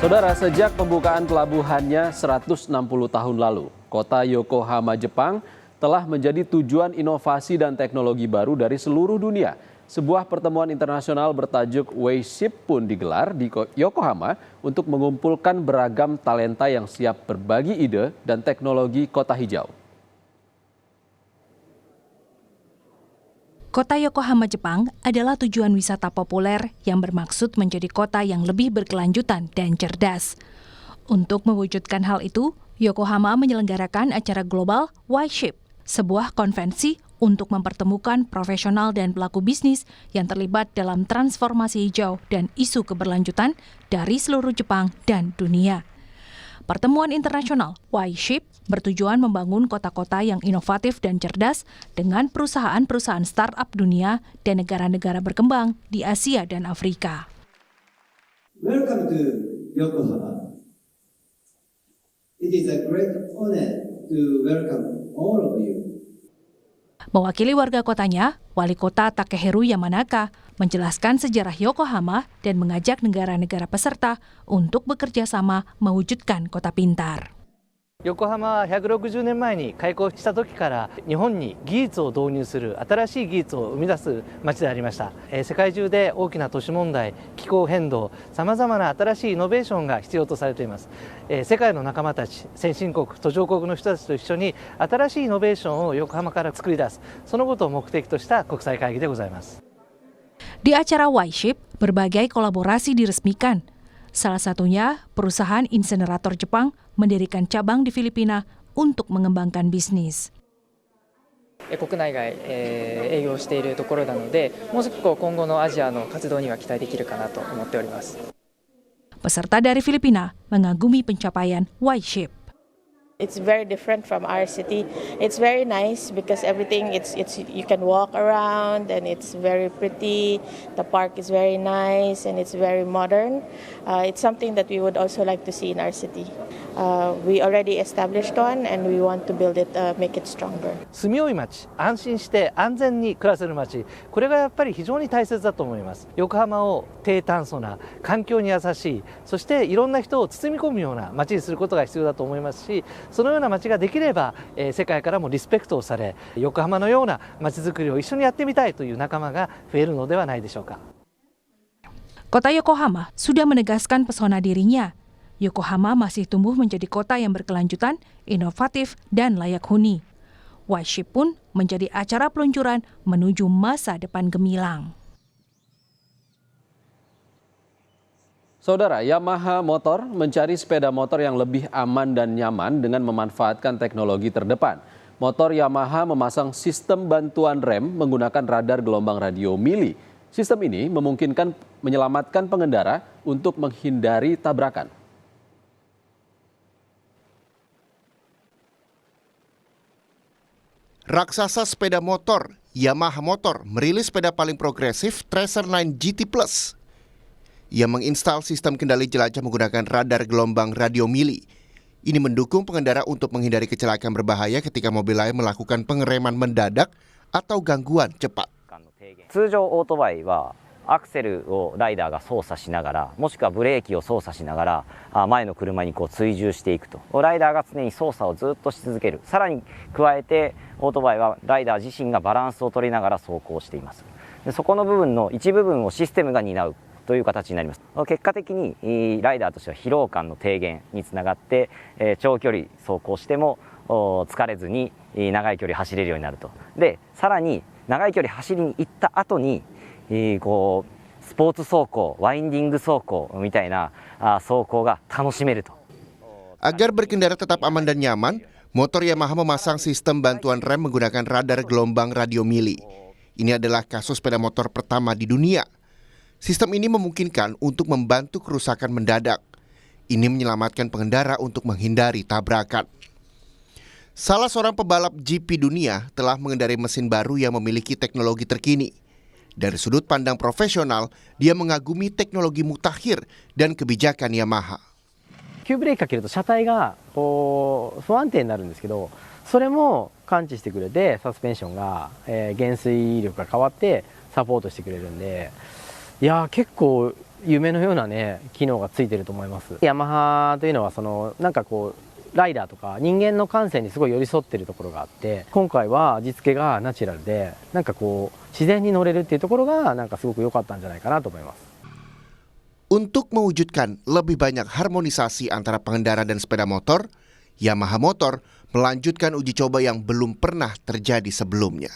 Saudara, sejak pembukaan pelabuhannya 160 tahun lalu, kota Yokohama, Jepang telah menjadi tujuan inovasi dan teknologi baru dari seluruh dunia. Sebuah pertemuan internasional bertajuk Wayship pun digelar di Yokohama untuk mengumpulkan beragam talenta yang siap berbagi ide dan teknologi kota hijau. Kota Yokohama, Jepang adalah tujuan wisata populer yang bermaksud menjadi kota yang lebih berkelanjutan dan cerdas. Untuk mewujudkan hal itu, Yokohama menyelenggarakan acara global Wayship, sebuah konvensi untuk mempertemukan profesional dan pelaku bisnis yang terlibat dalam transformasi hijau dan isu keberlanjutan dari seluruh Jepang dan dunia. Pertemuan internasional Wayship bertujuan membangun kota-kota yang inovatif dan cerdas dengan perusahaan-perusahaan startup dunia dan negara-negara berkembang di Asia dan Afrika. Welcome to Yokohama. It is a great honor to welcome all of you. Mewakili warga kotanya, Wali Kota Takeharu Yamanaka menjelaskan sejarah Yokohama dan mengajak negara-negara peserta untuk bekerja sama mewujudkan kota pintar. 横浜は160年前に開港した時から日本に技術を導入する新しい技術を生み出す街でありました。世界中で大きな都市問題、気候変動、さまざまな新しいイノベーションが必要とされています。世界の仲間たち、先進国、途上国の人たちと一緒に新しいイノベーションを横浜から作り出す、そのことを目的とした国際会議でございます。 Di acara Wayship, berbagai kolaborasi diresmikan. Salah satunya, perusahaan insenerator Jepang mendirikan cabang di Filipina untuk mengembangkan bisnis. 国内外営業しているところなので、もう少し今後のアジアの活動には期待できるかなと思っております。 Peserta dari Filipina mengagumi pencapaian Wayship. It's very different from our city. It's very nice because everything it's you can walk around and it's very pretty. The park is very nice and it's very modern. It's something that we would also like to see in our city. We already established one and we want to build it, make it stronger. 住みよい街、安心して安全に暮らせる街、これがやっぱり非常に大切だと思います。横浜を低炭素な、環境に優しい、そしていろんな人を包み込むような街にすることが必要だと思いますし、そのような街ができれば、世界からもリスペクトをされ、横浜のような街づくりを一緒にやってみたいという仲間が増えるのではないでしょうか。 Kota Yokohama sudah menegaskan pesona dirinya. Yokohama masih tumbuh menjadi kota yang berkelanjutan, inovatif, dan layak huni. Wayship pun menjadi acara peluncuran menuju masa depan gemilang. Saudara, Yamaha Motor mencari sepeda motor yang lebih aman dan nyaman dengan memanfaatkan teknologi terdepan. Motor Yamaha memasang sistem bantuan rem menggunakan radar gelombang radio mili. Sistem ini memungkinkan menyelamatkan pengendara untuk menghindari tabrakan. Raksasa sepeda motor, Yamaha Motor merilis sepeda paling progresif Tracer 9 GT Plus. Ia menginstal sistem kendali jelajah menggunakan radar gelombang radio mili. Ini mendukung pengendara untuk menghindari kecelakaan berbahaya ketika mobil lain melakukan pengereman mendadak atau gangguan cepat. 通常オートバイはアクセルをライダーが操作しながら、もしくはブレーキを操作しながら前の車に追従していくと。ライダーが常に操作をずっとし続ける。さらに加えてオートバイはライダー自身がバランスを取りながら走行しています。でそこの部分の一部分をシステムが担うという形になります。結果的にライダーとしては疲労感の低減につながって長距離走行しても疲れずに長い距離走れるようになると。でさらに長い距離走りに行った後にスポーツ走行、ワインディング走行みたいな走行が楽しめると。 Agar berkendara tetap aman dan nyaman, motor Yamaha memasang sistem bantuan rem menggunakan radar gelombang radio mili. Ini adalah kasus sepeda motor pertama di dunia. Sistem ini memungkinkan untuk membantu kerusakan mendadak. Ini menyelamatkan pengendara untuk menghindari tabrakan. Salah seorang pebalap GP dunia telah mengendarai mesin baru yang memiliki teknologi terkini. Dari sudut pandang profesional, dia mengagumi teknologi mutakhir dan kebijakan Yamaha. 急ブレーキかけると車体が不安定になるんですけど、それも感知してくれてサスペンションが減衰力が変わってサポートしてくれるんで、いや結構夢のようなね機能がついてると思います。ヤマハというのはなんかこうライダーとか人間の感性にすごい寄り添ってるところがあって、今回は味付けがナチュラルでなんかこう自然に乗れるっていうところがなんかすごく良かったんじゃないかなと思います。Untuk mewujudkan lebih banyak harmonisasi antara pengendara dan sepeda motor, Yamaha Motor melanjutkan uji coba yang belum pernah terjadi sebelumnya.